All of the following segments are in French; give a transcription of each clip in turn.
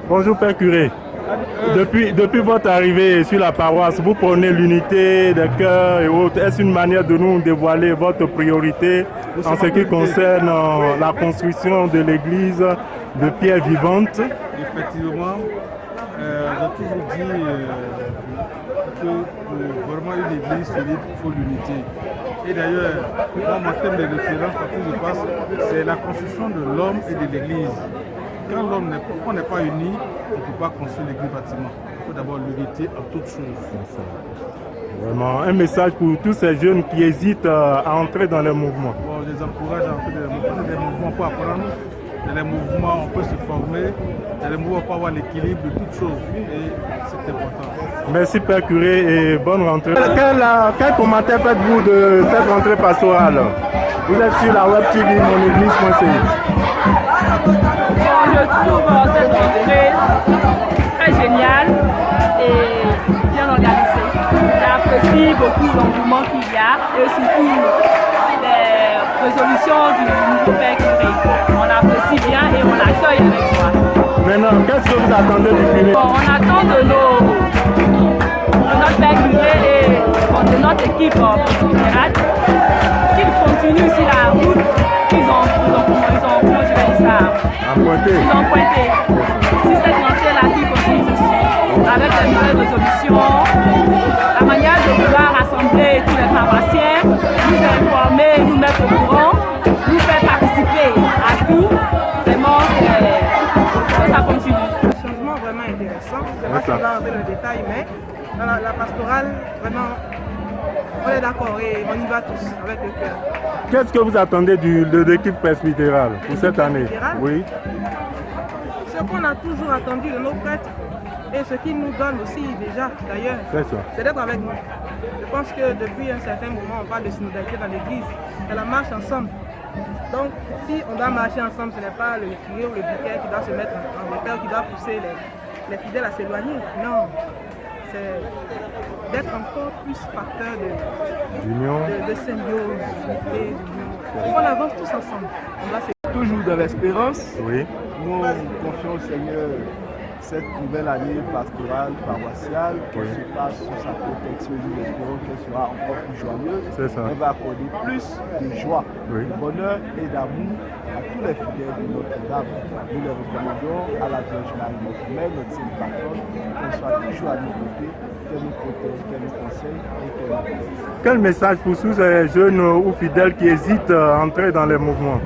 Bonjour Père Curé. Depuis votre arrivée sur la paroisse, vous prenez l'unité des cœurs et autres. Est-ce une manière de nous dévoiler votre priorité en ce qui concerne la construction de l'église de pierre vivante? Effectivement, j'ai toujours dit que pour vraiment une église solide, il faut l'unité. Et d'ailleurs, moi, mon thème de référence, partout où je passe, c'est la construction de l'homme et de l'église. Quand l'homme n'est pas uni, on ne peut pas construire l'église bâtiment. Il faut d'abord l'unité en toutes choses. Vraiment, un message pour tous ces jeunes qui hésitent à entrer dans les mouvements. Bon, je les encourage à entrer dans les mouvements. Des mouvements pour apprendre. Dans les mouvements, on peut se former. Dans les mouvements, on peut avoir l'équilibre de toutes choses. Et c'est important. Merci Père Curé et bonne rentrée. Quel commentaire faites-vous de cette rentrée pastorale? Vous êtes sur la web TV monéglise.ci. Je trouve cette rentrée très géniale et bien organisée. J'apprécie beaucoup l'engouement qu'il y a et surtout les résolutions du nouveau Père Curé. On apprécie bien et on l'accueille avec joie. Maintenant, qu'est-ce que vous attendez du curé? On attend de notre Père Curé et de notre équipe générale qu'ils continuent sur la route qu'ils ont pointé. Si cette lancée-là qui continue avec de nouvelles résolutions, la manière de pouvoir rassembler tous les paroissiens, nous informer, nous mettre au courant, nous faire participer à tout, vraiment, que ça continue. Un changement vraiment intéressant. Je ne sais pas si on va rentrer dans le détail, mais dans la pastorale, vraiment, on est d'accord et on y va tous avec le cœur. Qu'est-ce que vous attendez de l'équipe presbytérale pour cette année? Oui. Ce qu'on a toujours attendu de nos prêtres et ce qu'ils nous donnent aussi déjà d'ailleurs, c'est d'être avec nous. Je pense que depuis un certain moment, on parle de synodalité dans l'église, c'est la marche ensemble. Donc, si on doit marcher ensemble, ce n'est pas le curé ou le vicaire qui doit se mettre en retard, qui doit pousser les fidèles à s'éloigner. Non, c'est d'être encore plus facteur de symbiose, d'unité, d'union. On avance tous ensemble. Toujours de l'espérance. Oui. Nous confions au Seigneur cette nouvelle année pastorale, paroissiale, qui se passe sous sa protection. Nous espérons qu'elle sera encore plus joyeuse. Elle va accorder plus de joie, de bonheur et d'amour à tous les fidèles de Notre-Dame. Nous les recommandons à la Vierge Marie, notre mère, notre sainte patronne, qu'elle soit toujours à nos côtés, qu'elle nous protège, qu'elle nous conseille et qu'elle nous assiste. Quel message pour tous ces jeunes ou fidèles qui hésitent à entrer dans les mouvements?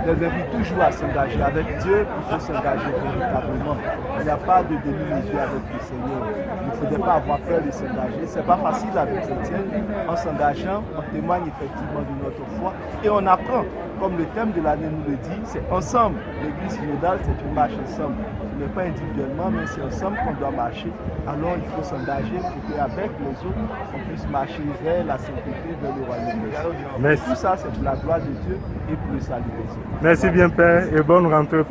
Les invite toujours à s'engager avec Dieu, il faut s'engager véritablement. Il n'y a pas de demi-mesure avec le Seigneur. Il ne faudrait pas avoir peur de s'engager. Ce n'est pas facile la vie chrétienne. En s'engageant, on témoigne effectivement de notre foi et on apprend. Comme le thème de l'année nous le dit, c'est ensemble. L'église synodale, c'est une marche ensemble. Ce n'est pas individuellement, mais c'est ensemble qu'on doit marcher. Alors il faut s'engager pour qu'avec les autres, on puisse marcher vers la sainteté, vers le royaume de Dieu. Tout ça, c'est pour la gloire de Dieu et pour le salut des autres. Merci bien Père et bonne rentrée.